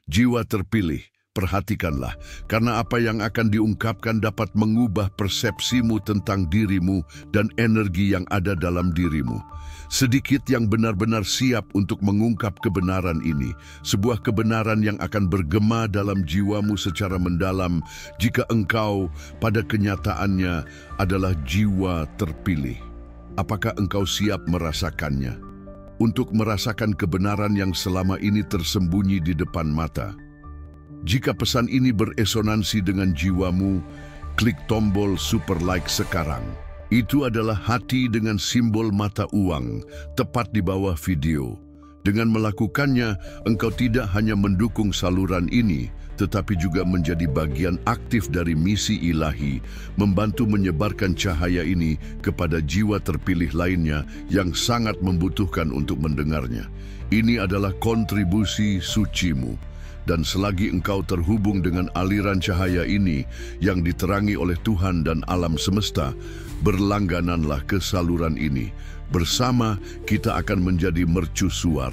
Jiwa terpilih, perhatikanlah, karena apa yang akan diungkapkan dapat mengubah persepsimu tentang dirimu dan energi yang ada dalam dirimu. Sedikit yang benar-benar siap untuk mengungkap kebenaran ini, sebuah kebenaran yang akan bergema dalam jiwamu secara mendalam jika engkau pada kenyataannya adalah jiwa terpilih. Apakah engkau siap merasakannya? Untuk merasakan kebenaran yang selama ini tersembunyi di depan mata. Jika pesan ini beresonansi dengan jiwamu, klik tombol super like sekarang. Itu adalah hati dengan simbol mata uang, tepat di bawah video. Dengan melakukannya, engkau tidak hanya mendukung saluran ini, tetapi juga menjadi bagian aktif dari misi ilahi, membantu menyebarkan cahaya ini kepada jiwa terpilih lainnya yang sangat membutuhkan untuk mendengarnya. Ini adalah kontribusi sucimu. Dan selagi engkau terhubung dengan aliran cahaya ini yang diterangi oleh Tuhan dan alam semesta, berlanggananlah ke saluran ini. Bersama kita akan menjadi mercusuar.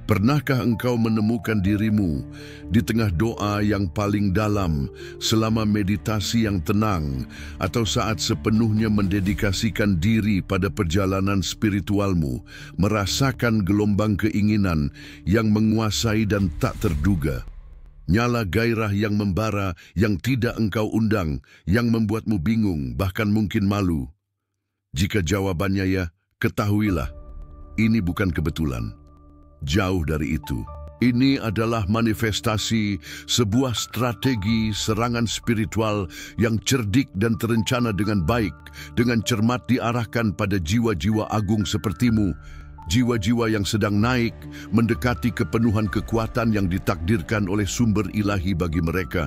Pernahkah engkau menemukan dirimu di tengah doa yang paling dalam, selama meditasi yang tenang, atau saat sepenuhnya mendedikasikan diri pada perjalanan spiritualmu, merasakan gelombang keinginan yang menguasai dan tak terduga? Nyala gairah yang membara, yang tidak engkau undang, yang membuatmu bingung, bahkan mungkin malu. Jika jawabannya ya, ketahuilah, ini bukan kebetulan. Jauh dari itu. Ini adalah manifestasi sebuah strategi serangan spiritual yang cerdik dan terencana dengan baik, dengan cermat diarahkan pada jiwa-jiwa agung sepertimu, jiwa-jiwa yang sedang naik, mendekati kepenuhan kekuatan yang ditakdirkan oleh sumber ilahi bagi mereka.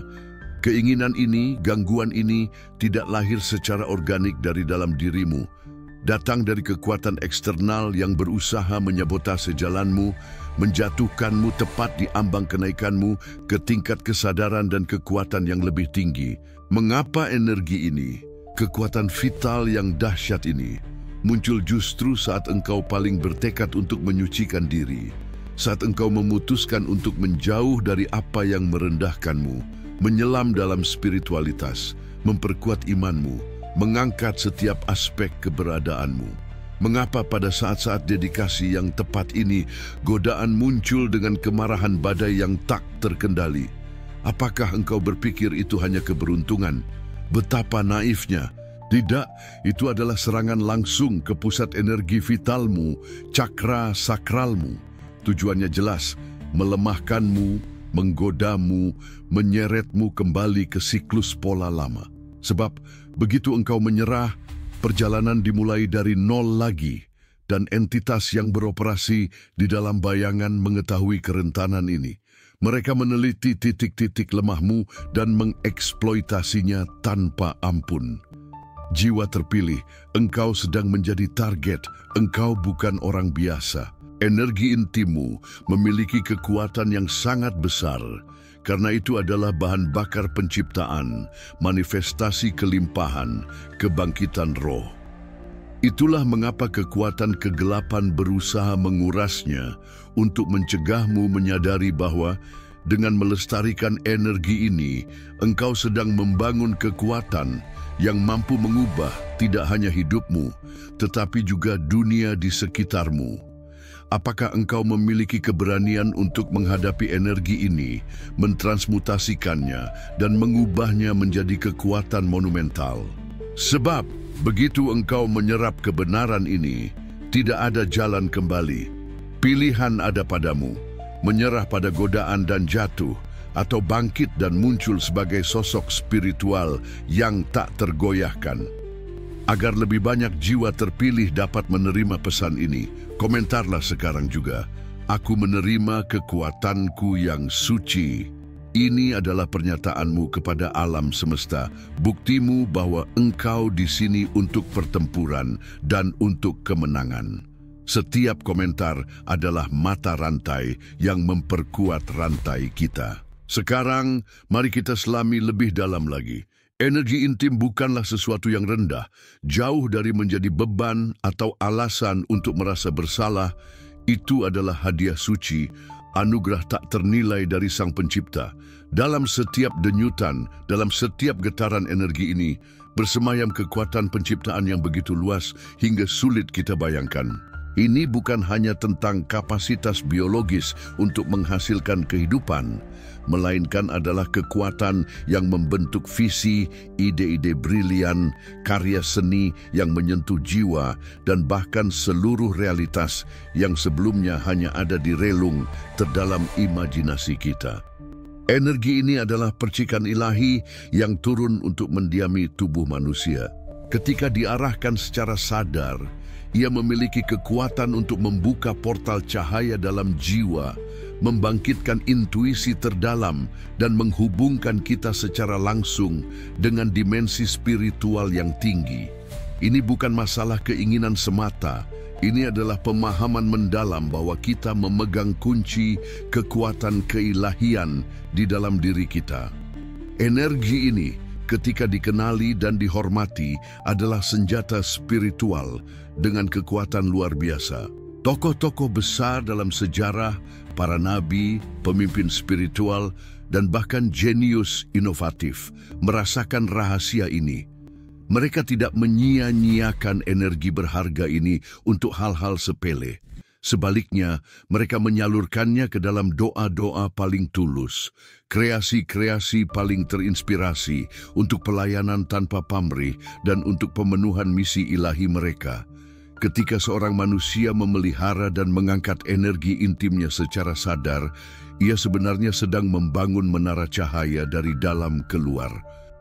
Keinginan ini, gangguan ini, tidak lahir secara organik dari dalam dirimu. Datang dari kekuatan eksternal yang berusaha menyabotase jalanmu, menjatuhkanmu tepat di ambang kenaikanmu ke tingkat kesadaran dan kekuatan yang lebih tinggi. Mengapa energi ini, kekuatan vital yang dahsyat ini, muncul justru saat engkau paling bertekad untuk menyucikan diri, saat engkau memutuskan untuk menjauh dari apa yang merendahkanmu, menyelam dalam spiritualitas, memperkuat imanmu, mengangkat setiap aspek keberadaanmu. Mengapa pada saat-saat dedikasi yang tepat ini, godaan muncul dengan kemarahan badai yang tak terkendali? Apakah engkau berpikir itu hanya keberuntungan? Betapa naifnya! Tidak, itu adalah serangan langsung ke pusat energi vitalmu, cakra sakralmu. Tujuannya jelas, melemahkanmu, menggodamu, menyeretmu kembali ke siklus pola lama. Sebab begitu engkau menyerah, perjalanan dimulai dari nol lagi, dan entitas yang beroperasi di dalam bayangan mengetahui kerentanan ini. Mereka meneliti titik-titik lemahmu dan mengeksploitasinya tanpa ampun. Jiwa terpilih, engkau sedang menjadi target, engkau bukan orang biasa. Energi intimmu memiliki kekuatan yang sangat besar, karena itu adalah bahan bakar penciptaan, manifestasi kelimpahan, kebangkitan roh. Itulah mengapa kekuatan kegelapan berusaha mengurasnya untuk mencegahmu menyadari bahwa dengan melestarikan energi ini, engkau sedang membangun kekuatan yang mampu mengubah tidak hanya hidupmu, tetapi juga dunia di sekitarmu. Apakah engkau memiliki keberanian untuk menghadapi energi ini, mentransmutasikannya, dan mengubahnya menjadi kekuatan monumental? Sebab, begitu engkau menyerap kebenaran ini, tidak ada jalan kembali. Pilihan ada padamu, menyerah pada godaan dan jatuh, atau bangkit dan muncul sebagai sosok spiritual yang tak tergoyahkan. Agar lebih banyak jiwa terpilih dapat menerima pesan ini, komentarlah sekarang juga, "Aku menerima kekuatanku yang suci." Ini adalah pernyataanmu kepada alam semesta, buktimu bahwa engkau di sini untuk pertempuran dan untuk kemenangan. Setiap komentar adalah mata rantai yang memperkuat rantai kita. Sekarang, mari kita selami lebih dalam lagi. Energi intim bukanlah sesuatu yang rendah, jauh dari menjadi beban atau alasan untuk merasa bersalah. Itu adalah hadiah suci, anugerah tak ternilai dari Sang Pencipta. Dalam setiap denyutan, dalam setiap getaran energi ini, bersemayam kekuatan penciptaan yang begitu luas hingga sulit kita bayangkan. Ini bukan hanya tentang kapasitas biologis untuk menghasilkan kehidupan, melainkan adalah kekuatan yang membentuk visi, ide-ide brilian, karya seni yang menyentuh jiwa, dan bahkan seluruh realitas yang sebelumnya hanya ada di relung terdalam imajinasi kita. Energi ini adalah percikan ilahi yang turun untuk mendiami tubuh manusia. Ketika diarahkan secara sadar, ia memiliki kekuatan untuk membuka portal cahaya dalam jiwa, membangkitkan intuisi terdalam, dan menghubungkan kita secara langsung dengan dimensi spiritual yang tinggi. Ini bukan masalah keinginan semata, ini adalah pemahaman mendalam bahwa kita memegang kunci kekuatan keilahian di dalam diri kita. Energi ini, ketika dikenali dan dihormati, adalah senjata spiritual dengan kekuatan luar biasa. Tokoh-tokoh besar dalam sejarah, para nabi, pemimpin spiritual, dan bahkan jenius inovatif merasakan rahasia ini. Mereka tidak menyia-nyiakan energi berharga ini untuk hal-hal sepele. Sebaliknya, mereka menyalurkannya ke dalam doa-doa paling tulus, kreasi-kreasi paling terinspirasi untuk pelayanan tanpa pamrih dan untuk pemenuhan misi ilahi mereka. Ketika seorang manusia memelihara dan mengangkat energi intimnya secara sadar, ia sebenarnya sedang membangun menara cahaya dari dalam keluar.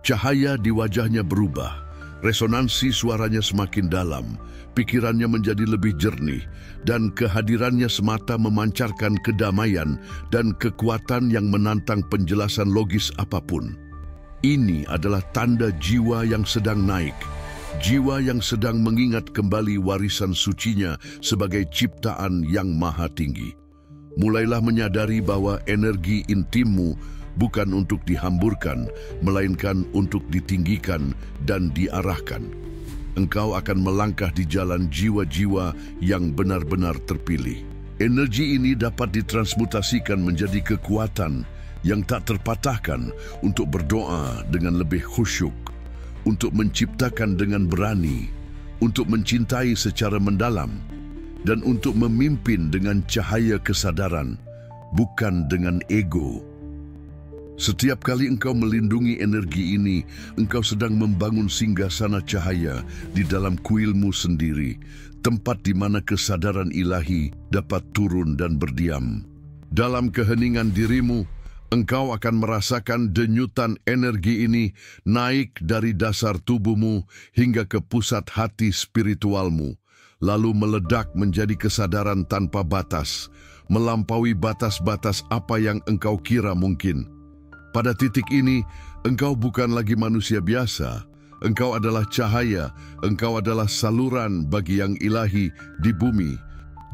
Cahaya di wajahnya berubah. Resonansi suaranya semakin dalam, pikirannya menjadi lebih jernih, dan kehadirannya semata memancarkan kedamaian dan kekuatan yang menantang penjelasan logis apapun. Ini adalah tanda jiwa yang sedang naik, jiwa yang sedang mengingat kembali warisan sucinya sebagai ciptaan yang maha tinggi. Mulailah menyadari bahwa energi intimmu bukan untuk dihamburkan, melainkan untuk ditinggikan dan diarahkan. Engkau akan melangkah di jalan jiwa-jiwa yang benar-benar terpilih. Energi ini dapat ditransmutasikan menjadi kekuatan yang tak terpatahkan untuk berdoa dengan lebih khusyuk, untuk menciptakan dengan berani, untuk mencintai secara mendalam, dan untuk memimpin dengan cahaya kesadaran, bukan dengan ego. Setiap kali engkau melindungi energi ini, engkau sedang membangun singgasana cahaya di dalam kuilmu sendiri, tempat di mana kesadaran ilahi dapat turun dan berdiam. Dalam keheningan dirimu, engkau akan merasakan denyutan energi ini naik dari dasar tubuhmu hingga ke pusat hati spiritualmu, lalu meledak menjadi kesadaran tanpa batas, melampaui batas-batas apa yang engkau kira mungkin. Pada titik ini, engkau bukan lagi manusia biasa. Engkau adalah cahaya, engkau adalah saluran bagi yang ilahi di bumi.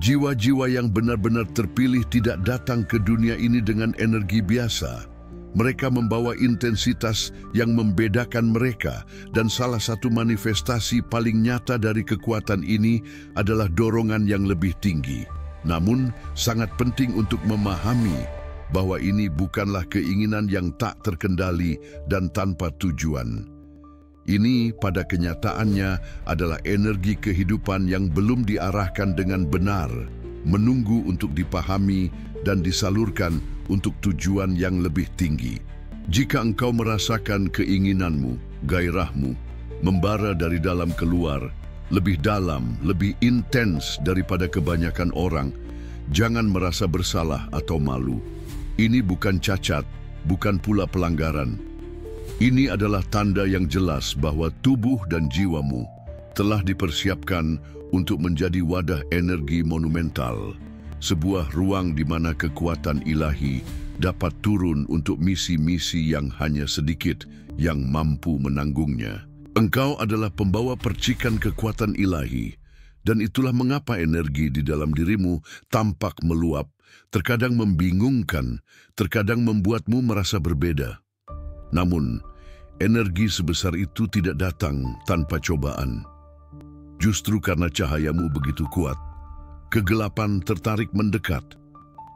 Jiwa-jiwa yang benar-benar terpilih tidak datang ke dunia ini dengan energi biasa. Mereka membawa intensitas yang membedakan mereka, dan salah satu manifestasi paling nyata dari kekuatan ini adalah dorongan yang lebih tinggi. Namun, sangat penting untuk memahami bahwa ini bukanlah keinginan yang tak terkendali dan tanpa tujuan. Ini pada kenyataannya adalah energi kehidupan yang belum diarahkan dengan benar, menunggu untuk dipahami dan disalurkan untuk tujuan yang lebih tinggi. Jika engkau merasakan keinginanmu, gairahmu, membara dari dalam keluar, lebih dalam, lebih intens daripada kebanyakan orang, jangan merasa bersalah atau malu. Ini bukan cacat, bukan pula pelanggaran. Ini adalah tanda yang jelas bahwa tubuh dan jiwamu telah dipersiapkan untuk menjadi wadah energi monumental, sebuah ruang di mana kekuatan ilahi dapat turun untuk misi-misi yang hanya sedikit yang mampu menanggungnya. Engkau adalah pembawa percikan kekuatan ilahi, dan itulah mengapa energi di dalam dirimu tampak meluap, terkadang membingungkan, terkadang membuatmu merasa berbeda. Namun, energi sebesar itu tidak datang tanpa cobaan. Justru karena cahayamu begitu kuat, kegelapan tertarik mendekat.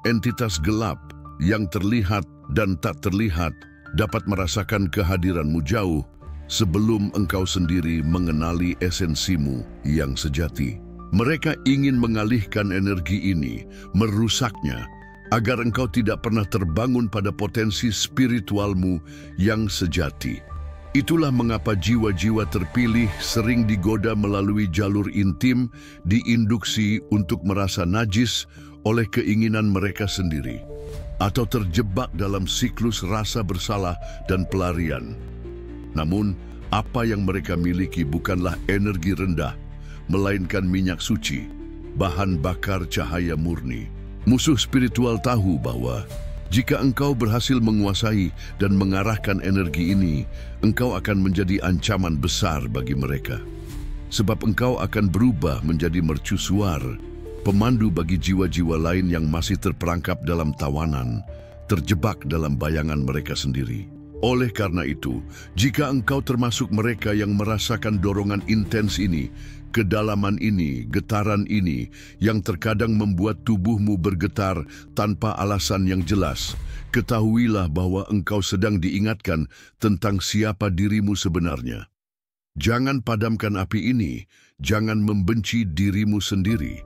entitas gelap yang terlihat dan tak terlihat dapat merasakan kehadiranmu jauh sebelum engkau sendiri mengenali esensimu yang sejati. Mereka ingin mengalihkan energi ini, merusaknya, agar engkau tidak pernah terbangun pada potensi spiritualmu yang sejati. Itulah mengapa jiwa-jiwa terpilih sering digoda melalui jalur intim, diinduksi untuk merasa najis oleh keinginan mereka sendiri, atau terjebak dalam siklus rasa bersalah dan pelarian. Namun, apa yang mereka miliki bukanlah energi rendah, melainkan minyak suci, bahan bakar cahaya murni. Musuh spiritual tahu bahwa jika engkau berhasil menguasai dan mengarahkan energi ini, engkau akan menjadi ancaman besar bagi mereka. Sebab engkau akan berubah menjadi mercusuar, pemandu bagi jiwa-jiwa lain yang masih terperangkap dalam tawanan, terjebak dalam bayangan mereka sendiri. Oleh karena itu, jika engkau termasuk mereka yang merasakan dorongan intens ini, kedalaman ini, getaran ini, yang terkadang membuat tubuhmu bergetar tanpa alasan yang jelas, ketahuilah bahwa engkau sedang diingatkan tentang siapa dirimu sebenarnya. Jangan padamkan api ini, jangan membenci dirimu sendiri.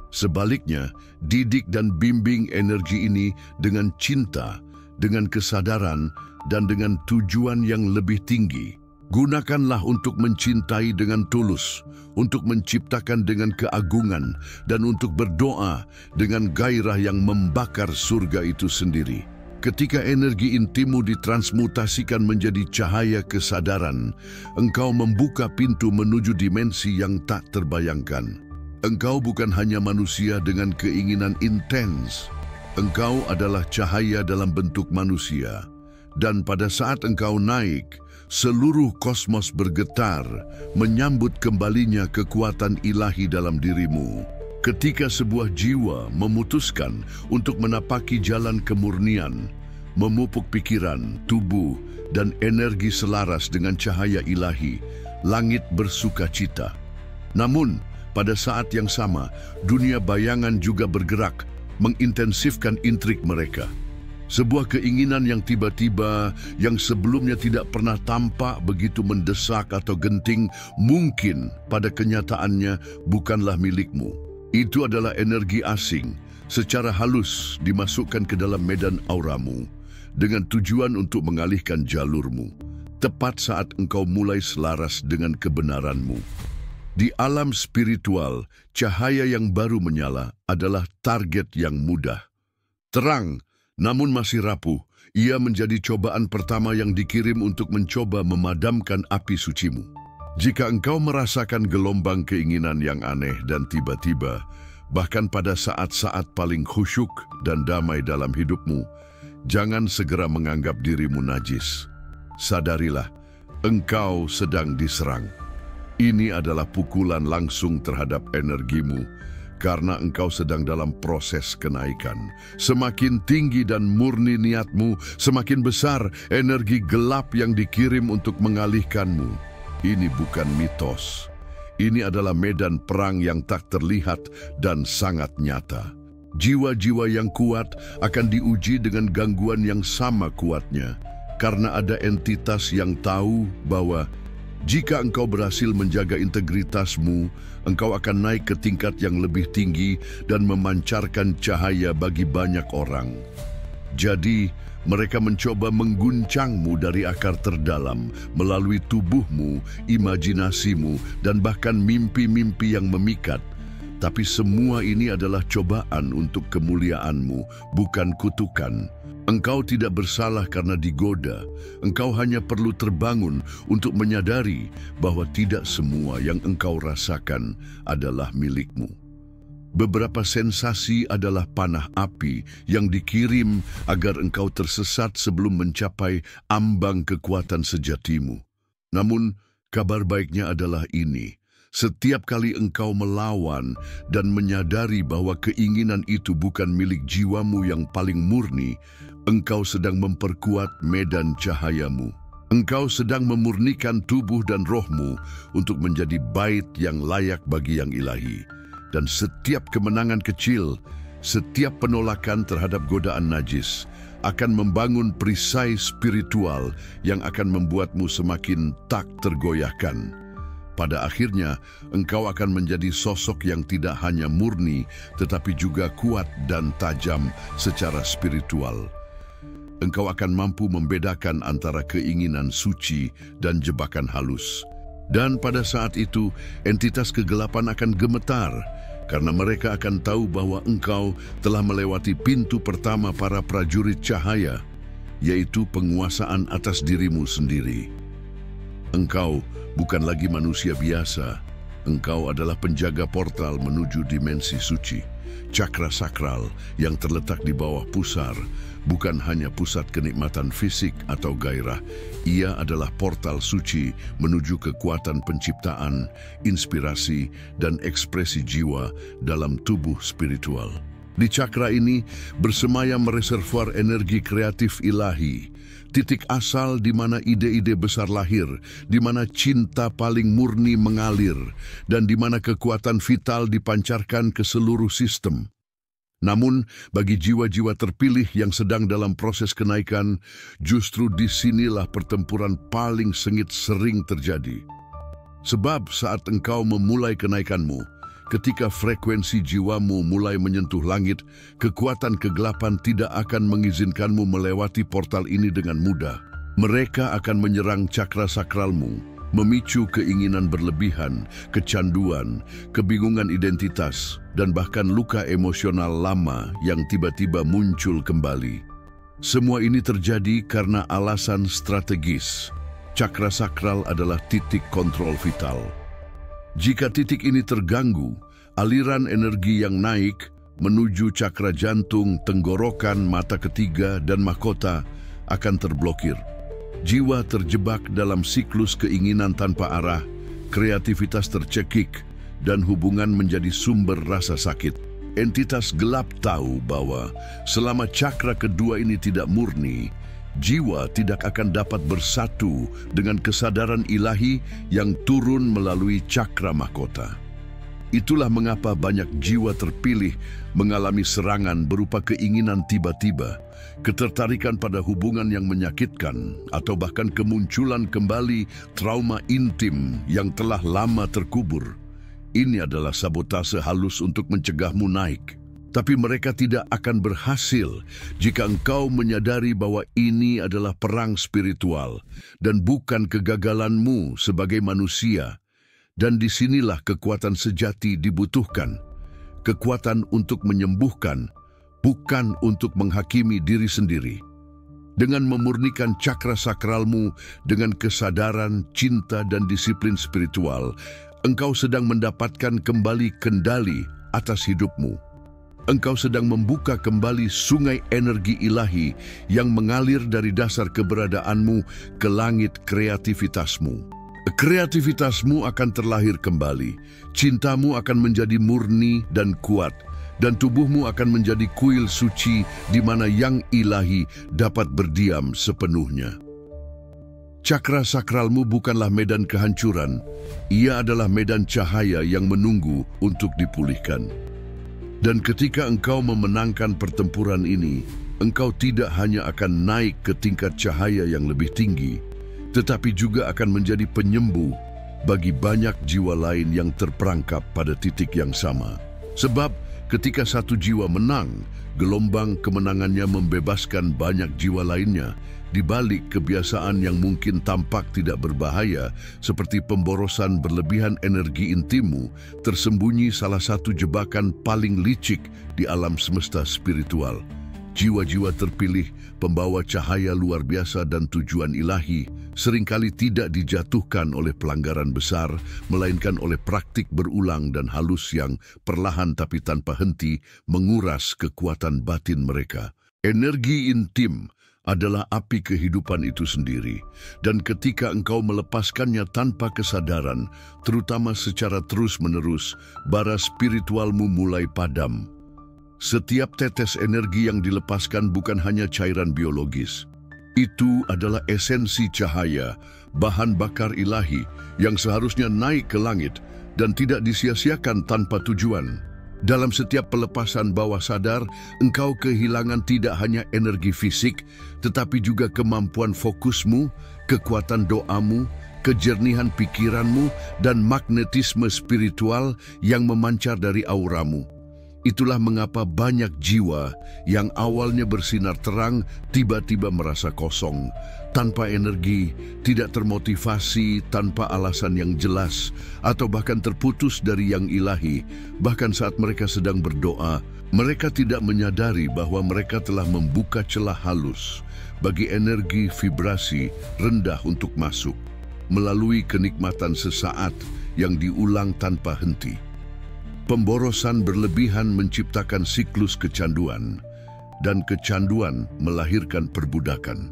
Sebaliknya, didik dan bimbing energi ini dengan cinta, dengan kesadaran, dan dengan tujuan yang lebih tinggi. Gunakanlah untuk mencintai dengan tulus, untuk menciptakan dengan keagungan, dan untuk berdoa dengan gairah yang membakar surga itu sendiri. Ketika energi intimu ditransmutasikan menjadi cahaya kesadaran, engkau membuka pintu menuju dimensi yang tak terbayangkan. Engkau bukan hanya manusia dengan keinginan intens. Engkau adalah cahaya dalam bentuk manusia. Dan pada saat engkau naik, seluruh kosmos bergetar, menyambut kembalinya kekuatan ilahi dalam dirimu. Ketika sebuah jiwa memutuskan untuk menapaki jalan kemurnian, memupuk pikiran, tubuh, dan energi selaras dengan cahaya ilahi, langit bersuka cita. Namun, pada saat yang sama, dunia bayangan juga bergerak, mengintensifkan intrik mereka. Sebuah keinginan yang tiba-tiba, yang sebelumnya tidak pernah tampak begitu mendesak atau genting, mungkin pada kenyataannya bukanlah milikmu. Itu adalah energi asing, secara halus dimasukkan ke dalam medan auramu, dengan tujuan untuk mengalihkan jalurmu, tepat saat engkau mulai selaras dengan kebenaranmu. Di alam spiritual, cahaya yang baru menyala adalah target yang mudah. Terang, namun masih rapuh, ia menjadi cobaan pertama yang dikirim untuk mencoba memadamkan api sucimu. Jika engkau merasakan gelombang keinginan yang aneh dan tiba-tiba, bahkan pada saat-saat paling khusyuk dan damai dalam hidupmu, jangan segera menganggap dirimu najis. Sadarilah, engkau sedang diserang. Ini adalah pukulan langsung terhadap energimu, karena engkau sedang dalam proses kenaikan. Semakin tinggi dan murni niatmu, semakin besar energi gelap yang dikirim untuk mengalihkanmu. Ini bukan mitos. Ini adalah medan perang yang tak terlihat dan sangat nyata. Jiwa-jiwa yang kuat akan diuji dengan gangguan yang sama kuatnya, karena ada entitas yang tahu bahwa jika engkau berhasil menjaga integritasmu, engkau akan naik ke tingkat yang lebih tinggi dan memancarkan cahaya bagi banyak orang. Jadi, mereka mencoba mengguncangmu dari akar terdalam melalui tubuhmu, imajinasimu, dan bahkan mimpi-mimpi yang memikat. Tapi semua ini adalah cobaan untuk kemuliaanmu, bukan kutukan. Engkau tidak bersalah karena digoda. Engkau hanya perlu terbangun untuk menyadari bahwa tidak semua yang engkau rasakan adalah milikmu. Beberapa sensasi adalah panah api yang dikirim agar engkau tersesat sebelum mencapai ambang kekuatan sejatimu. Namun, kabar baiknya adalah ini. Setiap kali engkau melawan dan menyadari bahwa keinginan itu bukan milik jiwamu yang paling murni, engkau sedang memperkuat medan cahayamu. Engkau sedang memurnikan tubuh dan rohmu untuk menjadi bait yang layak bagi yang ilahi. Dan setiap kemenangan kecil Setiap penolakan terhadap godaan najis akan membangun perisai spiritual yang akan membuatmu semakin tak tergoyahkan. Pada akhirnya, engkau akan menjadi sosok yang tidak hanya murni, tetapi juga kuat dan tajam secara spiritual. Engkau akan mampu membedakan antara keinginan suci dan jebakan halus. Dan pada saat itu, entitas kegelapan akan gemetar, karena mereka akan tahu bahwa engkau telah melewati pintu pertama para prajurit cahaya, yaitu penguasaan atas dirimu sendiri. Engkau bukan lagi manusia biasa. Engkau adalah penjaga portal menuju dimensi suci. Cakra sakral yang terletak di bawah pusar bukan hanya pusat kenikmatan fisik atau gairah. Ia adalah portal suci menuju kekuatan penciptaan, inspirasi, dan ekspresi jiwa dalam tubuh spiritual. Di cakra ini bersemayam reservoir energi kreatif ilahi, titik asal di mana ide-ide besar lahir, di mana cinta paling murni mengalir, dan di mana kekuatan vital dipancarkan ke seluruh sistem. Namun, bagi jiwa-jiwa terpilih yang sedang dalam proses kenaikan, justru disinilah pertempuran paling sengit sering terjadi. Sebab saat engkau memulai kenaikanmu, ketika frekuensi jiwamu mulai menyentuh langit, kekuatan kegelapan tidak akan mengizinkanmu melewati portal ini dengan mudah. Mereka akan menyerang cakra sakralmu, memicu keinginan berlebihan, kecanduan, kebingungan identitas, dan bahkan luka emosional lama yang tiba-tiba muncul kembali. Semua ini terjadi karena alasan strategis. Cakra sakral adalah titik kontrol vital. Jika titik ini terganggu, aliran energi yang naik menuju cakra jantung, tenggorokan, mata ketiga, dan mahkota akan terblokir. Jiwa terjebak dalam siklus keinginan tanpa arah, kreativitas tercekik, dan hubungan menjadi sumber rasa sakit. Entitas gelap tahu bahwa selama cakra kedua ini tidak murni, jiwa tidak akan dapat bersatu dengan kesadaran ilahi yang turun melalui cakra mahkota. Itulah mengapa banyak jiwa terpilih mengalami serangan berupa keinginan tiba-tiba, ketertarikan pada hubungan yang menyakitkan, atau bahkan kemunculan kembali trauma intim yang telah lama terkubur. Ini adalah sabotase halus untuk mencegahmu naik. Tapi mereka tidak akan berhasil jika engkau menyadari bahwa ini adalah perang spiritual dan bukan kegagalanmu sebagai manusia. Dan disinilah kekuatan sejati dibutuhkan. Kekuatan untuk menyembuhkan, bukan untuk menghakimi diri sendiri. Dengan memurnikan cakra sakralmu dengan kesadaran, cinta, dan disiplin spiritual, engkau sedang mendapatkan kembali kendali atas hidupmu. Engkau sedang membuka kembali sungai energi ilahi yang mengalir dari dasar keberadaanmu ke langit kreativitasmu. Kreativitasmu akan terlahir kembali, cintamu akan menjadi murni dan kuat, dan tubuhmu akan menjadi kuil suci di mana yang ilahi dapat berdiam sepenuhnya. Cakra sakralmu bukanlah medan kehancuran, ia adalah medan cahaya yang menunggu untuk dipulihkan. Dan ketika engkau memenangkan pertempuran ini, engkau tidak hanya akan naik ke tingkat cahaya yang lebih tinggi, tetapi juga akan menjadi penyembuh bagi banyak jiwa lain yang terperangkap pada titik yang sama. Sebab ketika satu jiwa menang, gelombang kemenangannya membebaskan banyak jiwa lainnya, di balik kebiasaan yang mungkin tampak tidak berbahaya, seperti pemborosan berlebihan energi intimmu, tersembunyi salah satu jebakan paling licik di alam semesta spiritual. Jiwa-jiwa terpilih, pembawa cahaya luar biasa dan tujuan ilahi, seringkali tidak dijatuhkan oleh pelanggaran besar, melainkan oleh praktik berulang dan halus yang perlahan tapi tanpa henti menguras kekuatan batin mereka. Energi intim adalah api kehidupan itu sendiri, dan ketika engkau melepaskannya tanpa kesadaran, terutama secara terus-menerus, bara spiritualmu mulai padam. Setiap tetes energi yang dilepaskan bukan hanya cairan biologis. Itu adalah esensi cahaya, bahan bakar ilahi yang seharusnya naik ke langit dan tidak disia-siakan tanpa tujuan. Dalam setiap pelepasan bawah sadar, engkau kehilangan tidak hanya energi fisik, tetapi juga kemampuan fokusmu, kekuatan doamu, kejernihan pikiranmu, dan magnetisme spiritual yang memancar dari auramu. Itulah mengapa banyak jiwa yang awalnya bersinar terang tiba-tiba merasa kosong, tanpa energi, tidak termotivasi, tanpa alasan yang jelas, atau bahkan terputus dari yang ilahi. Bahkan saat mereka sedang berdoa, mereka tidak menyadari bahwa mereka telah membuka celah halus bagi energi vibrasi rendah untuk masuk, melalui kenikmatan sesaat yang diulang tanpa henti. Pemborosan berlebihan menciptakan siklus kecanduan, dan kecanduan melahirkan perbudakan.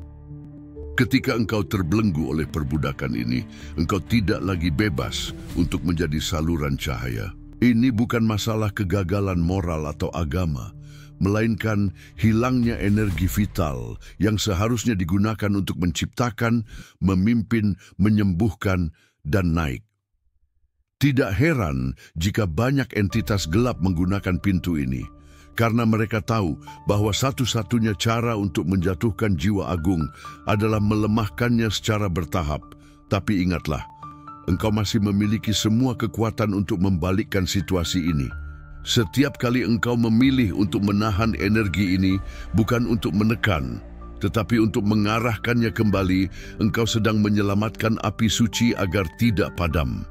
Ketika engkau terbelenggu oleh perbudakan ini, engkau tidak lagi bebas untuk menjadi saluran cahaya. Ini bukan masalah kegagalan moral atau agama, melainkan hilangnya energi vital yang seharusnya digunakan untuk menciptakan, memimpin, menyembuhkan, dan naik. Tidak heran jika banyak entitas gelap menggunakan pintu ini, karena mereka tahu bahwa satu-satunya cara untuk menjatuhkan jiwa agung adalah melemahkannya secara bertahap. Tapi ingatlah, engkau masih memiliki semua kekuatan untuk membalikkan situasi ini. Setiap kali engkau memilih untuk menahan energi ini, bukan untuk menekan, tetapi untuk mengarahkannya kembali, engkau sedang menyelamatkan api suci agar tidak padam.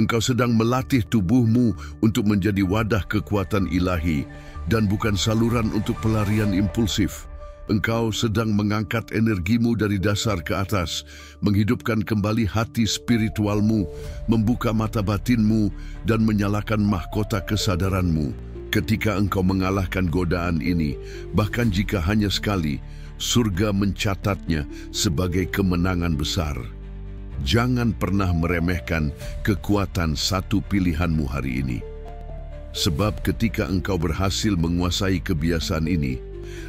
Engkau sedang melatih tubuhmu untuk menjadi wadah kekuatan ilahi dan bukan saluran untuk pelarian impulsif. Engkau sedang mengangkat energimu dari dasar ke atas, menghidupkan kembali hati spiritualmu, membuka mata batinmu, dan menyalakan mahkota kesadaranmu. Ketika engkau mengalahkan godaan ini, bahkan jika hanya sekali, surga mencatatnya sebagai kemenangan besar. Jangan pernah meremehkan kekuatan satu pilihanmu hari ini. Sebab ketika engkau berhasil menguasai kebiasaan ini,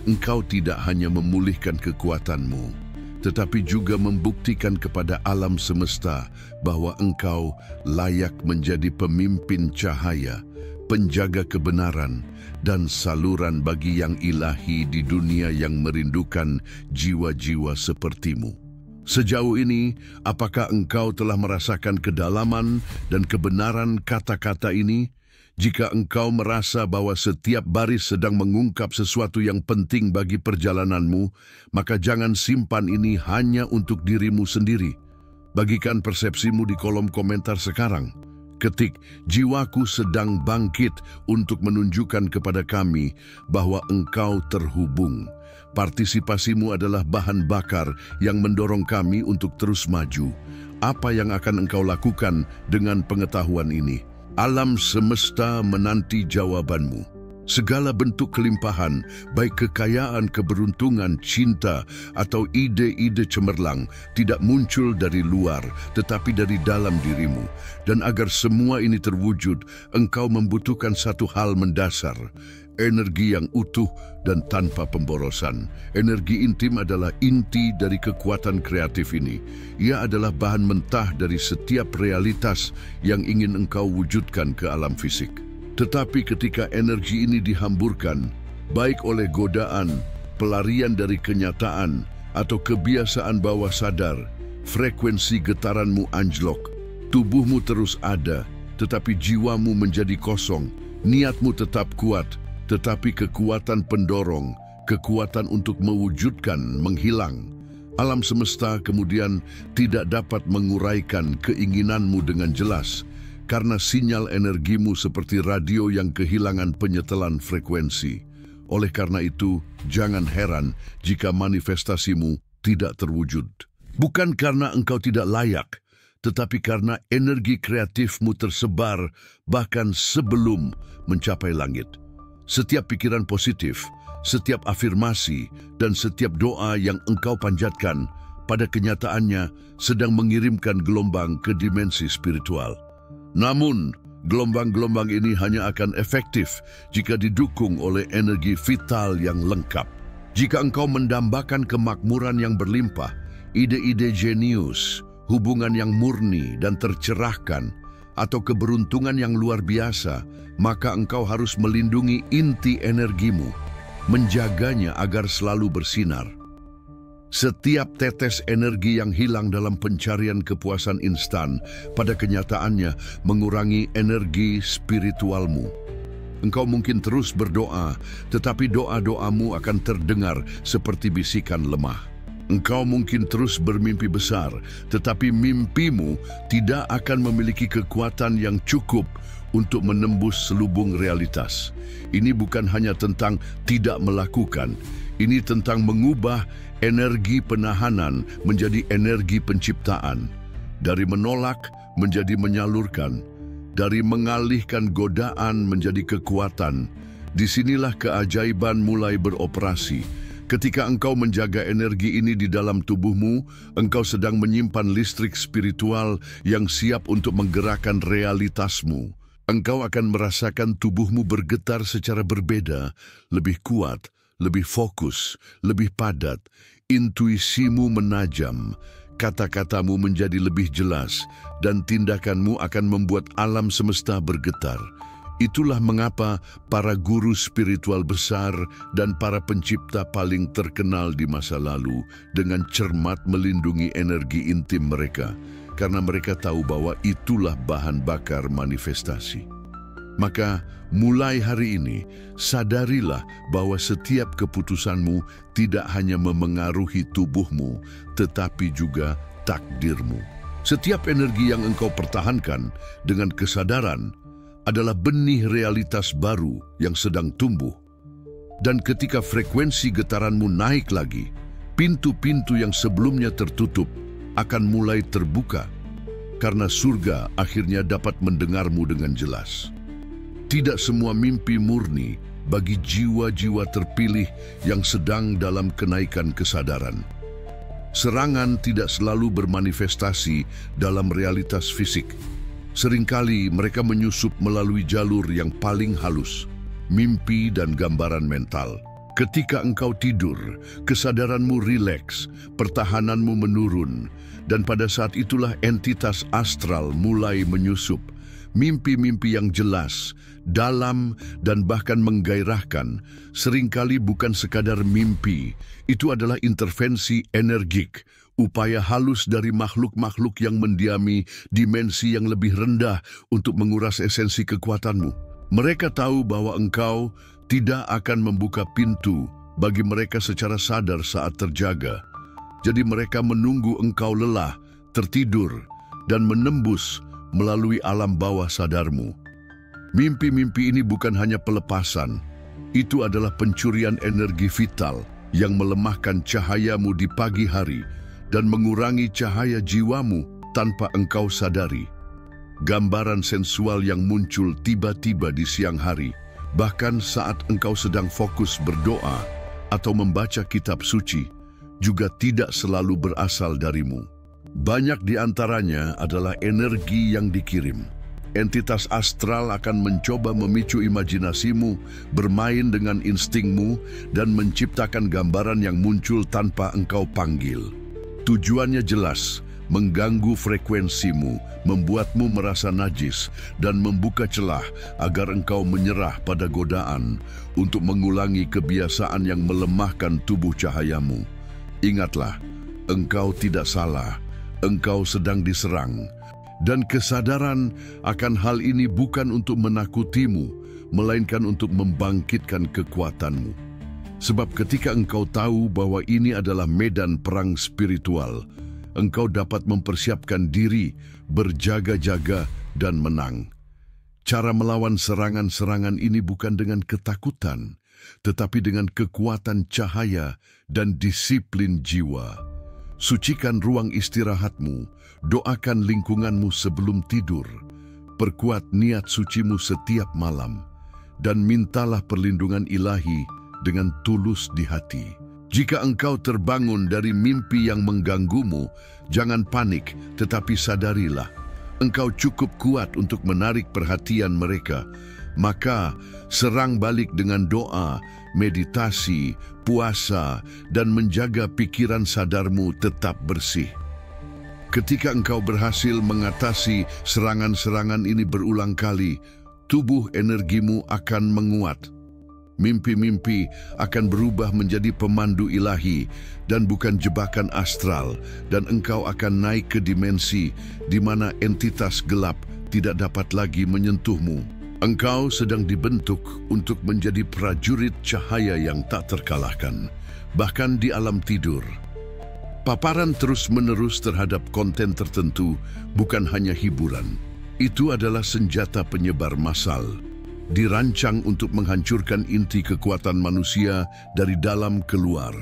engkau tidak hanya memulihkan kekuatanmu, tetapi juga membuktikan kepada alam semesta bahwa engkau layak menjadi pemimpin cahaya, penjaga kebenaran, dan saluran bagi yang ilahi di dunia yang merindukan jiwa-jiwa sepertimu. Sejauh ini, apakah engkau telah merasakan kedalaman dan kebenaran kata-kata ini? Jika engkau merasa bahwa setiap baris sedang mengungkap sesuatu yang penting bagi perjalananmu, maka jangan simpan ini hanya untuk dirimu sendiri. Bagikan persepsimu di kolom komentar sekarang. Ketik, jiwaku sedang bangkit untuk menunjukkan kepada kami bahwa engkau terhubung. Partisipasimu adalah bahan bakar yang mendorong kami untuk terus maju. Apa yang akan engkau lakukan dengan pengetahuan ini? Alam semesta menanti jawabanmu. Segala bentuk kelimpahan, baik kekayaan, keberuntungan, cinta, atau ide-ide cemerlang, tidak muncul dari luar, tetapi dari dalam dirimu. Dan agar semua ini terwujud, engkau membutuhkan satu hal mendasar, energi yang utuh dan tanpa pemborosan. Energi intim adalah inti dari kekuatan kreatif ini. Ia adalah bahan mentah dari setiap realitas yang ingin engkau wujudkan ke alam fisik. Tetapi ketika energi ini dihamburkan, baik oleh godaan, pelarian dari kenyataan, atau kebiasaan bawah sadar, frekuensi getaranmu anjlok. Tubuhmu terus ada, tetapi jiwamu menjadi kosong. Niatmu tetap kuat, tetapi kekuatan pendorong, kekuatan untuk mewujudkan, menghilang. Alam semesta kemudian tidak dapat menguraikan keinginanmu dengan jelas, karena sinyal energimu seperti radio yang kehilangan penyetelan frekuensi. Oleh karena itu, jangan heran jika manifestasimu tidak terwujud. Bukan karena engkau tidak layak, tetapi karena energi kreatifmu tersebar bahkan sebelum mencapai langit. Setiap pikiran positif, setiap afirmasi, dan setiap doa yang engkau panjatkan pada kenyataannya sedang mengirimkan gelombang ke dimensi spiritual. Namun, gelombang-gelombang ini hanya akan efektif jika didukung oleh energi vital yang lengkap. Jika engkau mendambakan kemakmuran yang berlimpah, ide-ide jenius, hubungan yang murni dan tercerahkan, atau keberuntungan yang luar biasa, maka engkau harus melindungi inti energimu, menjaganya agar selalu bersinar. Setiap tetes energi yang hilang dalam pencarian kepuasan instan pada kenyataannya mengurangi energi spiritualmu. Engkau mungkin terus berdoa, tetapi doa-doamu akan terdengar seperti bisikan lemah. Engkau mungkin terus bermimpi besar, tetapi mimpimu tidak akan memiliki kekuatan yang cukup untuk menembus selubung realitas. Ini bukan hanya tentang tidak melakukan, ini tentang mengubah energi penahanan menjadi energi penciptaan. Dari menolak menjadi menyalurkan, dari mengalihkan godaan menjadi kekuatan. Disinilah keajaiban mulai beroperasi. Ketika engkau menjaga energi ini di dalam tubuhmu, engkau sedang menyimpan listrik spiritual yang siap untuk menggerakkan realitasmu. Engkau akan merasakan tubuhmu bergetar secara berbeda, lebih kuat, lebih fokus, lebih padat. Intuisimu menajam, kata-katamu menjadi lebih jelas, dan tindakanmu akan membuat alam semesta bergetar. Itulah mengapa para guru spiritual besar dan para pencipta paling terkenal di masa lalu dengan cermat melindungi energi intim mereka, karena mereka tahu bahwa itulah bahan bakar manifestasi. Maka, mulai hari ini, sadarilah bahwa setiap keputusanmu tidak hanya memengaruhi tubuhmu, tetapi juga takdirmu. Setiap energi yang engkau pertahankan dengan kesadaran adalah benih realitas baru yang sedang tumbuh. Dan ketika frekuensi getaranmu naik lagi, pintu-pintu yang sebelumnya tertutup akan mulai terbuka, karena surga akhirnya dapat mendengarmu dengan jelas. Tidak semua mimpi murni bagi jiwa-jiwa terpilih yang sedang dalam kenaikan kesadaran. Serangan tidak selalu bermanifestasi dalam realitas fisik. Seringkali mereka menyusup melalui jalur yang paling halus, mimpi dan gambaran mental. Ketika engkau tidur, kesadaranmu rileks, pertahananmu menurun, dan pada saat itulah entitas astral mulai menyusup. Mimpi-mimpi yang jelas, dalam, dan bahkan menggairahkan seringkali bukan sekadar mimpi. Itu adalah intervensi energik, upaya halus dari makhluk-makhluk yang mendiami dimensi yang lebih rendah untuk menguras esensi kekuatanmu. Mereka tahu bahwa engkau tidak akan membuka pintu bagi mereka secara sadar saat terjaga. Jadi mereka menunggu engkau lelah, tertidur, dan menembus melalui alam bawah sadarmu. Mimpi-mimpi ini bukan hanya pelepasan, itu adalah pencurian energi vital yang melemahkan cahayamu di pagi hari dan mengurangi cahaya jiwamu tanpa engkau sadari. Gambaran sensual yang muncul tiba-tiba di siang hari, bahkan saat engkau sedang fokus berdoa atau membaca kitab suci, juga tidak selalu berasal darimu. Banyak di antaranya adalah energi yang dikirim. Entitas astral akan mencoba memicu imajinasimu, bermain dengan instingmu, dan menciptakan gambaran yang muncul tanpa engkau panggil. Tujuannya jelas, mengganggu frekuensimu, membuatmu merasa najis, dan membuka celah agar engkau menyerah pada godaan untuk mengulangi kebiasaan yang melemahkan tubuh cahayamu. Ingatlah, engkau tidak salah. Engkau sedang diserang, dan kesadaran akan hal ini bukan untuk menakutimu, melainkan untuk membangkitkan kekuatanmu. Sebab ketika engkau tahu bahwa ini adalah medan perang spiritual, engkau dapat mempersiapkan diri, berjaga-jaga, dan menang. Cara melawan serangan-serangan ini bukan dengan ketakutan, tetapi dengan kekuatan cahaya dan disiplin jiwa. Sucikan ruang istirahatmu, doakan lingkunganmu sebelum tidur, perkuat niat sucimu setiap malam, dan mintalah perlindungan ilahi dengan tulus di hati. Jika engkau terbangun dari mimpi yang mengganggumu, jangan panik, tetapi sadarilah, engkau cukup kuat untuk menarik perhatian mereka. Maka serang balik dengan doa, meditasi, puasa, dan menjaga pikiran sadarmu tetap bersih. Ketika engkau berhasil mengatasi serangan-serangan ini berulang kali, tubuh energimu akan menguat. Mimpi-mimpi akan berubah menjadi pemandu ilahi dan bukan jebakan astral, dan engkau akan naik ke dimensi di mana entitas gelap tidak dapat lagi menyentuhmu. Engkau sedang dibentuk untuk menjadi prajurit cahaya yang tak terkalahkan, bahkan di alam tidur. Paparan terus-menerus terhadap konten tertentu bukan hanya hiburan. Itu adalah senjata penyebar massal, dirancang untuk menghancurkan inti kekuatan manusia dari dalam keluar.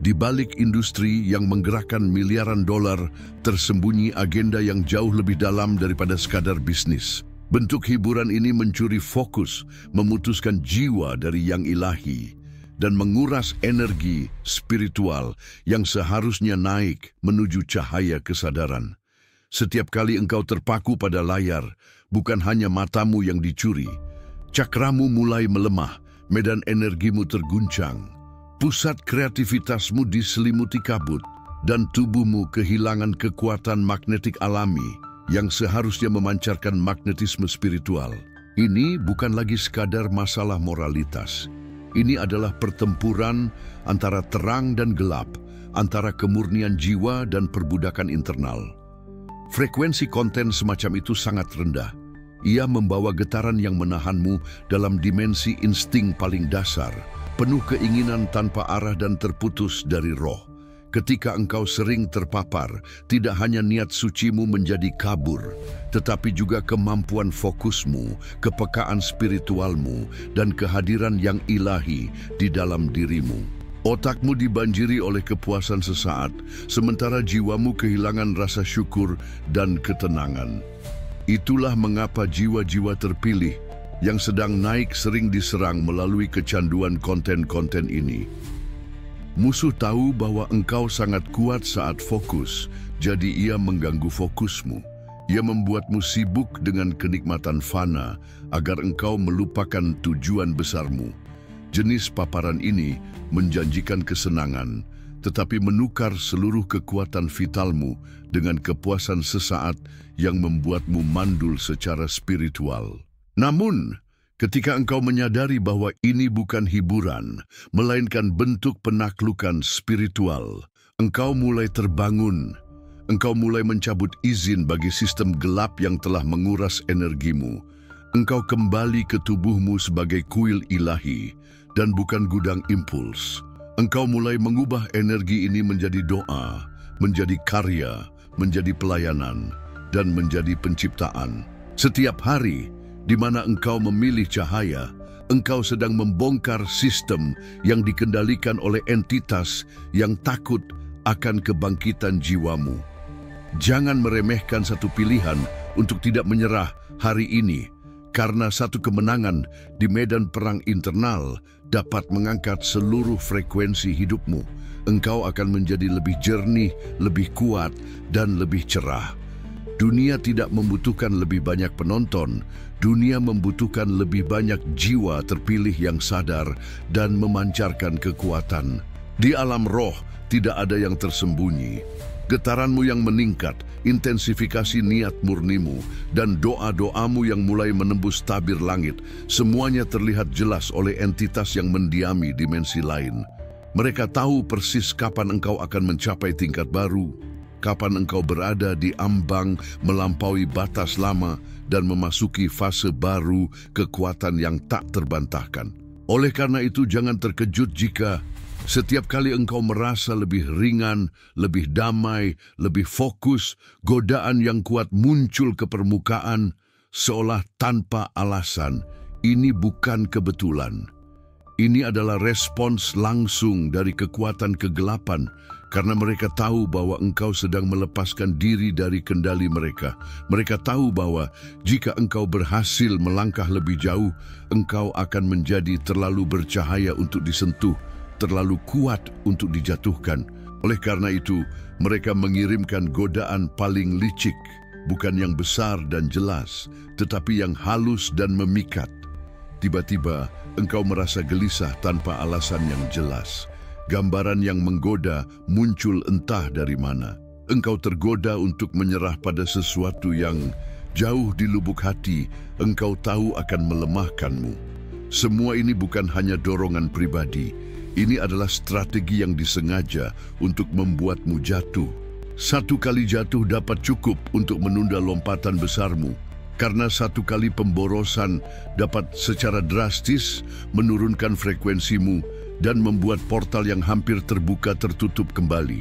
Di balik industri yang menggerakkan miliaran dolar, tersembunyi agenda yang jauh lebih dalam daripada sekadar bisnis. Bentuk hiburan ini mencuri fokus, memutuskan jiwa dari yang ilahi, dan menguras energi spiritual yang seharusnya naik menuju cahaya kesadaran. Setiap kali engkau terpaku pada layar, bukan hanya matamu yang dicuri. Cakramu mulai melemah, medan energimu terguncang. Pusat kreativitasmu diselimuti kabut, dan tubuhmu kehilangan kekuatan magnetik alami yang seharusnya memancarkan magnetisme spiritual. Ini bukan lagi sekadar masalah moralitas. Ini adalah pertempuran antara terang dan gelap, antara kemurnian jiwa dan perbudakan internal. Frekuensi konten semacam itu sangat rendah. Ia membawa getaran yang menahanmu dalam dimensi insting paling dasar, penuh keinginan tanpa arah dan terputus dari roh. Ketika engkau sering terpapar, tidak hanya niat sucimu menjadi kabur, tetapi juga kemampuan fokusmu, kepekaan spiritualmu, dan kehadiran yang ilahi di dalam dirimu. Otakmu dibanjiri oleh kepuasan sesaat, sementara jiwamu kehilangan rasa syukur dan ketenangan. Itulah mengapa jiwa-jiwa terpilih yang sedang naik sering diserang melalui kecanduan konten-konten ini. Musuh tahu bahwa engkau sangat kuat saat fokus, jadi ia mengganggu fokusmu. Ia membuatmu sibuk dengan kenikmatan fana agar engkau melupakan tujuan besarmu. Jenis paparan ini menjanjikan kesenangan, tetapi menukar seluruh kekuatan vitalmu dengan kepuasan sesaat yang membuatmu mandul secara spiritual. Namun, ketika engkau menyadari bahwa ini bukan hiburan, melainkan bentuk penaklukan spiritual, engkau mulai terbangun. Engkau mulai mencabut izin bagi sistem gelap yang telah menguras energimu. Engkau kembali ke tubuhmu sebagai kuil ilahi dan bukan gudang impuls. Engkau mulai mengubah energi ini menjadi doa, menjadi karya, menjadi pelayanan, dan menjadi penciptaan. Setiap hari, di mana engkau memilih cahaya, engkau sedang membongkar sistem yang dikendalikan oleh entitas yang takut akan kebangkitan jiwamu. Jangan meremehkan satu pilihan untuk tidak menyerah hari ini, karena satu kemenangan di medan perang internal dapat mengangkat seluruh frekuensi hidupmu. Engkau akan menjadi lebih jernih, lebih kuat, dan lebih cerah. Dunia tidak membutuhkan lebih banyak penonton. Dunia membutuhkan lebih banyak jiwa terpilih yang sadar dan memancarkan kekuatan. Di alam roh tidak ada yang tersembunyi. Getaranmu yang meningkat, intensifikasi niat murnimu, dan doa-doamu yang mulai menembus tabir langit, semuanya terlihat jelas oleh entitas yang mendiami dimensi lain. Mereka tahu persis kapan engkau akan mencapai tingkat baru, kapan engkau berada di ambang melampaui batas lama dan memasuki fase baru kekuatan yang tak terbantahkan. Oleh karena itu, jangan terkejut jika setiap kali engkau merasa lebih ringan, lebih damai, lebih fokus, godaan yang kuat muncul ke permukaan seolah tanpa alasan. Ini bukan kebetulan. Ini adalah respons langsung dari kekuatan kegelapan, karena mereka tahu bahwa engkau sedang melepaskan diri dari kendali mereka. Mereka tahu bahwa jika engkau berhasil melangkah lebih jauh, engkau akan menjadi terlalu bercahaya untuk disentuh, terlalu kuat untuk dijatuhkan. Oleh karena itu, mereka mengirimkan godaan paling licik, bukan yang besar dan jelas, tetapi yang halus dan memikat. Tiba-tiba, engkau merasa gelisah tanpa alasan yang jelas. Gambaran yang menggoda muncul entah dari mana. engkau tergoda untuk menyerah pada sesuatu yang jauh di lubuk hati engkau tahu akan melemahkanmu. Semua ini bukan hanya dorongan pribadi, ini adalah strategi yang disengaja untuk membuatmu jatuh. Satu kali jatuh dapat cukup untuk menunda lompatan besarmu, karena satu kali pemborosan dapat secara drastis menurunkan frekuensimu dan membuat portal yang hampir terbuka tertutup kembali.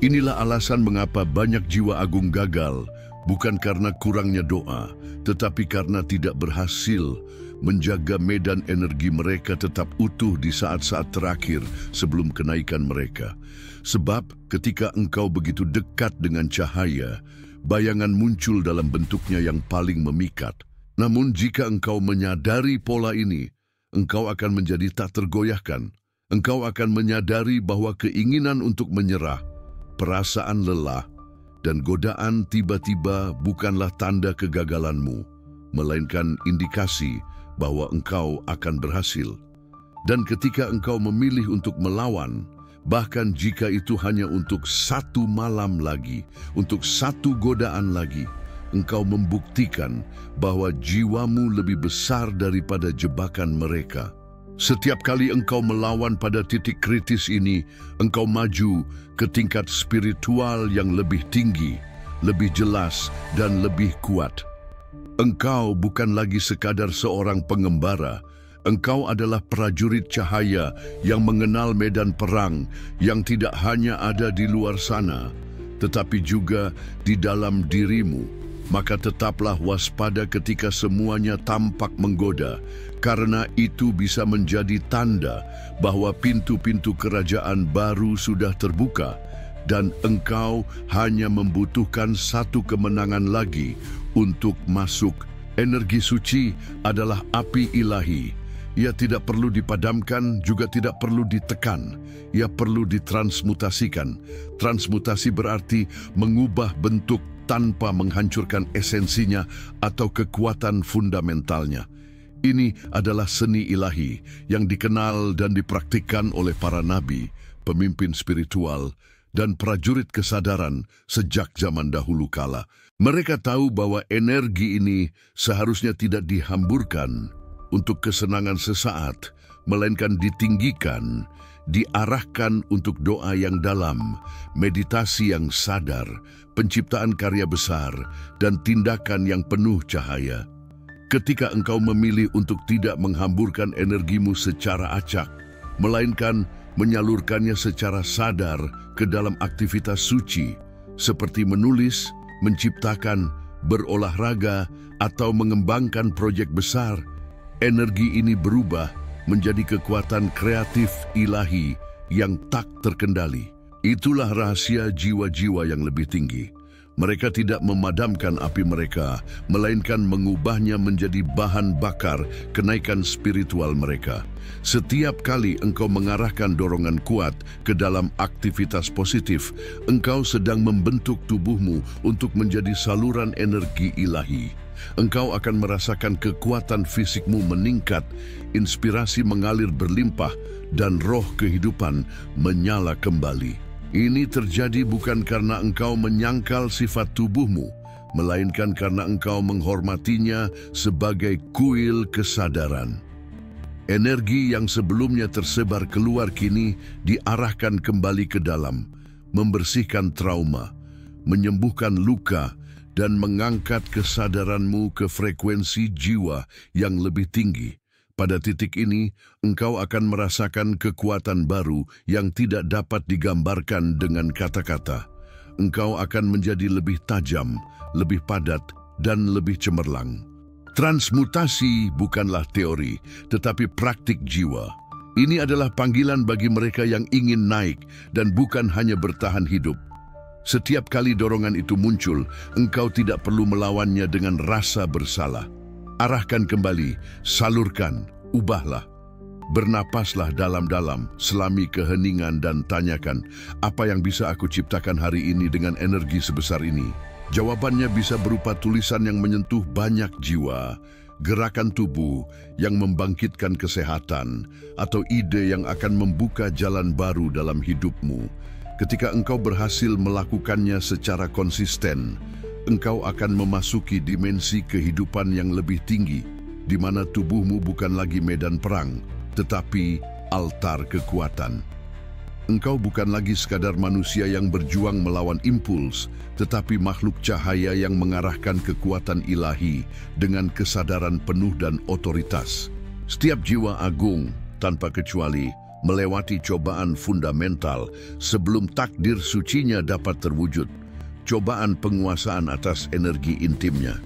Inilah alasan mengapa banyak jiwa agung gagal, bukan karena kurangnya doa, tetapi karena tidak berhasil menjaga medan energi mereka tetap utuh di saat-saat terakhir sebelum kenaikan mereka. Sebab ketika engkau begitu dekat dengan cahaya, bayangan muncul dalam bentuknya yang paling memikat. Namun jika engkau menyadari pola ini, engkau akan menjadi tak tergoyahkan. Engkau akan menyadari bahwa keinginan untuk menyerah, perasaan lelah, dan godaan tiba-tiba bukanlah tanda kegagalanmu, melainkan indikasi bahwa engkau akan berhasil. Dan ketika engkau memilih untuk melawan, bahkan jika itu hanya untuk satu malam lagi, untuk satu godaan lagi, engkau membuktikan bahwa jiwamu lebih besar daripada jebakan mereka. Setiap kali engkau melawan pada titik kritis ini, engkau maju ke tingkat spiritual yang lebih tinggi, lebih jelas, dan lebih kuat. Engkau bukan lagi sekadar seorang pengembara. Engkau adalah prajurit cahaya yang mengenal medan perang yang tidak hanya ada di luar sana, tetapi juga di dalam dirimu. Maka tetaplah waspada ketika semuanya tampak menggoda, karena itu bisa menjadi tanda bahwa pintu-pintu kerajaan baru sudah terbuka, dan engkau hanya membutuhkan satu kemenangan lagi untuk masuk. Energi suci adalah api ilahi. Ia tidak perlu dipadamkan, juga tidak perlu ditekan. Ia perlu ditransmutasikan. Transmutasi berarti mengubah bentuk tanpa menghancurkan esensinya atau kekuatan fundamentalnya. Ini adalah seni ilahi yang dikenal dan dipraktikkan oleh para nabi, pemimpin spiritual, dan prajurit kesadaran sejak zaman dahulu kala. Mereka tahu bahwa energi ini seharusnya tidak dihamburkan untuk kesenangan sesaat, melainkan ditinggikan, diarahkan untuk doa yang dalam, meditasi yang sadar, penciptaan karya besar, dan tindakan yang penuh cahaya. Ketika engkau memilih untuk tidak menghamburkan energimu secara acak, melainkan menyalurkannya secara sadar ke dalam aktivitas suci, seperti menulis, menciptakan, berolahraga, atau mengembangkan proyek besar, energi ini berubah menjadi kekuatan kreatif ilahi yang tak terkendali. Itulah rahasia jiwa-jiwa yang lebih tinggi. Mereka tidak memadamkan api mereka, melainkan mengubahnya menjadi bahan bakar kenaikan spiritual mereka. Setiap kali engkau mengarahkan dorongan kuat ke dalam aktivitas positif, engkau sedang membentuk tubuhmu untuk menjadi saluran energi ilahi. Engkau akan merasakan kekuatan fisikmu meningkat, inspirasi mengalir berlimpah, dan roh kehidupan menyala kembali. Ini terjadi bukan karena engkau menyangkal sifat tubuhmu, melainkan karena engkau menghormatinya sebagai kuil kesadaran. Energi yang sebelumnya tersebar keluar kini diarahkan kembali ke dalam, membersihkan trauma, menyembuhkan luka, dan mengangkat kesadaranmu ke frekuensi jiwa yang lebih tinggi. Pada titik ini, engkau akan merasakan kekuatan baru yang tidak dapat digambarkan dengan kata-kata. Engkau akan menjadi lebih tajam, lebih padat, dan lebih cemerlang. Transmutasi bukanlah teori, tetapi praktik jiwa. Ini adalah panggilan bagi mereka yang ingin naik dan bukan hanya bertahan hidup. Setiap kali dorongan itu muncul, engkau tidak perlu melawannya dengan rasa bersalah. Arahkan kembali, salurkan, ubahlah. Bernapaslah dalam-dalam, selami keheningan dan tanyakan, apa yang bisa aku ciptakan hari ini dengan energi sebesar ini? Jawabannya bisa berupa tulisan yang menyentuh banyak jiwa, gerakan tubuh yang membangkitkan kesehatan, atau ide yang akan membuka jalan baru dalam hidupmu. Ketika engkau berhasil melakukannya secara konsisten, engkau akan memasuki dimensi kehidupan yang lebih tinggi, di mana tubuhmu bukan lagi medan perang, tetapi altar kekuatan. Engkau bukan lagi sekadar manusia yang berjuang melawan impuls, tetapi makhluk cahaya yang mengarahkan kekuatan ilahi dengan kesadaran penuh dan otoritas. Setiap jiwa agung, tanpa kecuali, melewati cobaan fundamental sebelum takdir sucinya dapat terwujud, cobaan penguasaan atas energi intimnya.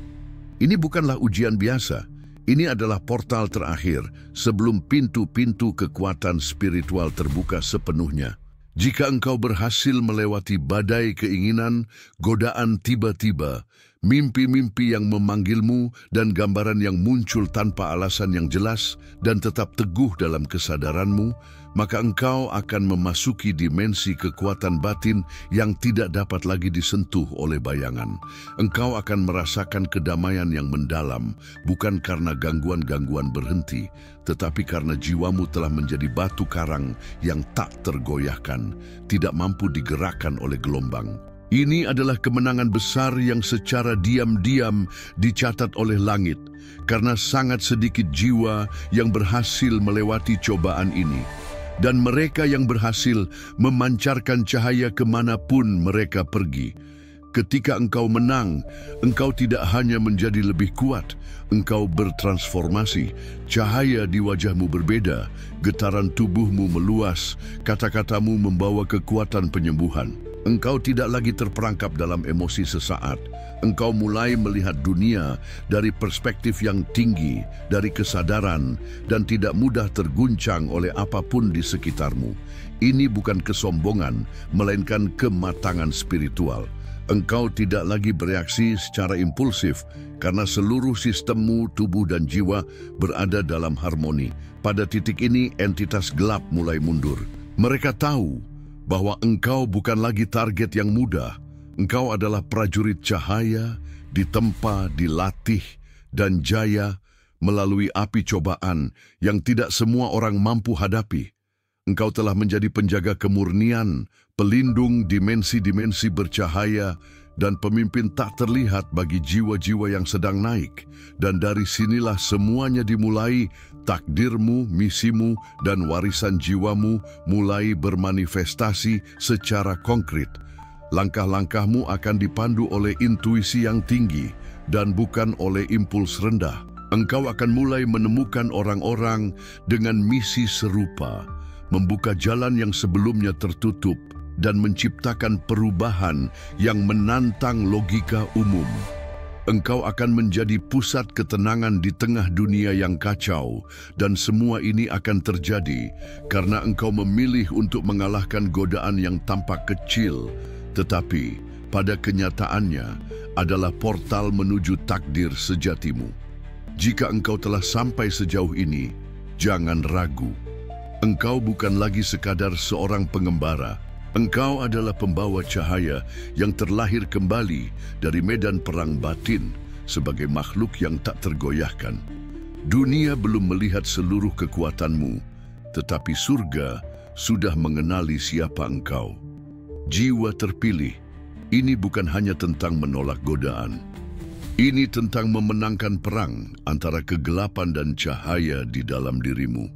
Ini bukanlah ujian biasa. Ini adalah portal terakhir sebelum pintu-pintu kekuatan spiritual terbuka sepenuhnya. Jika engkau berhasil melewati badai keinginan, godaan tiba-tiba, mimpi-mimpi yang memanggilmu, dan gambaran yang muncul tanpa alasan yang jelas, dan tetap teguh dalam kesadaranmu, maka engkau akan memasuki dimensi kekuatan batin yang tidak dapat lagi disentuh oleh bayangan. Engkau akan merasakan kedamaian yang mendalam, bukan karena gangguan-gangguan berhenti, tetapi karena jiwamu telah menjadi batu karang yang tak tergoyahkan, tidak mampu digerakkan oleh gelombang. Ini adalah kemenangan besar yang secara diam-diam dicatat oleh langit, karena sangat sedikit jiwa yang berhasil melewati cobaan ini. Dan mereka yang berhasil memancarkan cahaya kemanapun mereka pergi. Ketika engkau menang, engkau tidak hanya menjadi lebih kuat, engkau bertransformasi. Cahaya di wajahmu berbeda, getaran tubuhmu meluas, kata-katamu membawa kekuatan penyembuhan. Engkau tidak lagi terperangkap dalam emosi sesaat. Engkau mulai melihat dunia dari perspektif yang tinggi, dari kesadaran, dan tidak mudah terguncang oleh apapun di sekitarmu. Ini bukan kesombongan, melainkan kematangan spiritual. Engkau tidak lagi bereaksi secara impulsif, karena seluruh sistemmu, tubuh dan jiwa berada dalam harmoni. Pada titik ini, entitas gelap mulai mundur. Mereka tahu bahwa engkau bukan lagi target yang mudah. Engkau adalah prajurit cahaya, ditempa, dilatih, dan jaya melalui api cobaan yang tidak semua orang mampu hadapi. Engkau telah menjadi penjaga kemurnian, pelindung dimensi-dimensi bercahaya, dan pemimpin tak terlihat bagi jiwa-jiwa yang sedang naik. Dan dari sinilah semuanya dimulai, takdirmu, misimu, dan warisan jiwamu mulai bermanifestasi secara konkret. Langkah-langkahmu akan dipandu oleh intuisi yang tinggi dan bukan oleh impuls rendah. Engkau akan mulai menemukan orang-orang dengan misi serupa, membuka jalan yang sebelumnya tertutup, dan menciptakan perubahan yang menantang logika umum. Engkau akan menjadi pusat ketenangan di tengah dunia yang kacau, dan semua ini akan terjadi karena engkau memilih untuk mengalahkan godaan yang tampak kecil, tetapi pada kenyataannya adalah portal menuju takdir sejatimu. Jika engkau telah sampai sejauh ini, jangan ragu. Engkau bukan lagi sekadar seorang pengembara. Engkau adalah pembawa cahaya yang terlahir kembali dari medan perang batin sebagai makhluk yang tak tergoyahkan. Dunia belum melihat seluruh kekuatanmu, tetapi surga sudah mengenali siapa engkau. Jiwa terpilih, ini bukan hanya tentang menolak godaan. Ini tentang memenangkan perang antara kegelapan dan cahaya di dalam dirimu.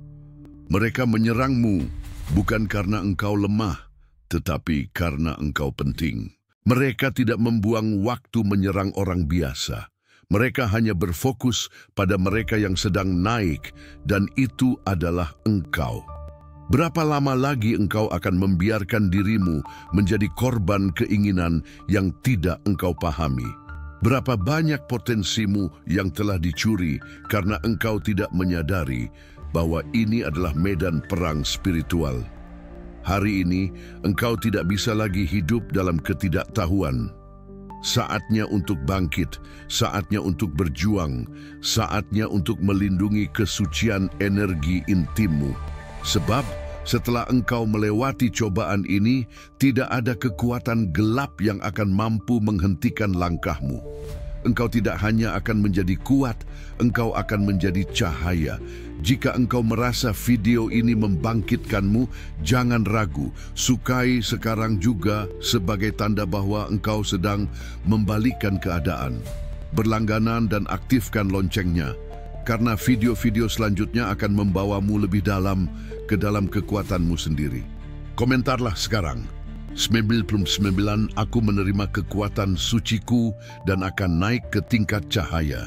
Mereka menyerangmu bukan karena engkau lemah, tetapi karena engkau penting. Mereka tidak membuang waktu menyerang orang biasa. Mereka hanya berfokus pada mereka yang sedang naik, dan itu adalah engkau. Berapa lama lagi engkau akan membiarkan dirimu menjadi korban keinginan yang tidak engkau pahami? Berapa banyak potensimu yang telah dicuri karena engkau tidak menyadari bahwa ini adalah medan perang spiritual? Hari ini, engkau tidak bisa lagi hidup dalam ketidaktahuan. Saatnya untuk bangkit, saatnya untuk berjuang, saatnya untuk melindungi kesucian energi intimmu. Sebab, setelah engkau melewati cobaan ini, tidak ada kekuatan gelap yang akan mampu menghentikan langkahmu. Engkau tidak hanya akan menjadi kuat, engkau akan menjadi cahaya. Jika engkau merasa video ini membangkitkanmu, jangan ragu. Sukai sekarang juga sebagai tanda bahwa engkau sedang membalikkan keadaan. Berlangganan dan aktifkan loncengnya, karena video-video selanjutnya akan membawamu lebih dalam ke dalam kekuatanmu sendiri. Komentarlah sekarang. 99 aku menerima kekuatan suciku dan akan naik ke tingkat cahaya.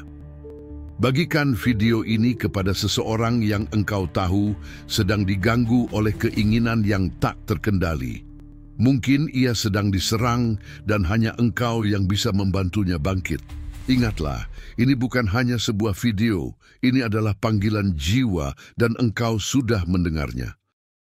Bagikan video ini kepada seseorang yang engkau tahu sedang diganggu oleh keinginan yang tak terkendali. Mungkin ia sedang diserang dan hanya engkau yang bisa membantunya bangkit. Ingatlah, ini bukan hanya sebuah video, ini adalah panggilan jiwa dan engkau sudah mendengarnya.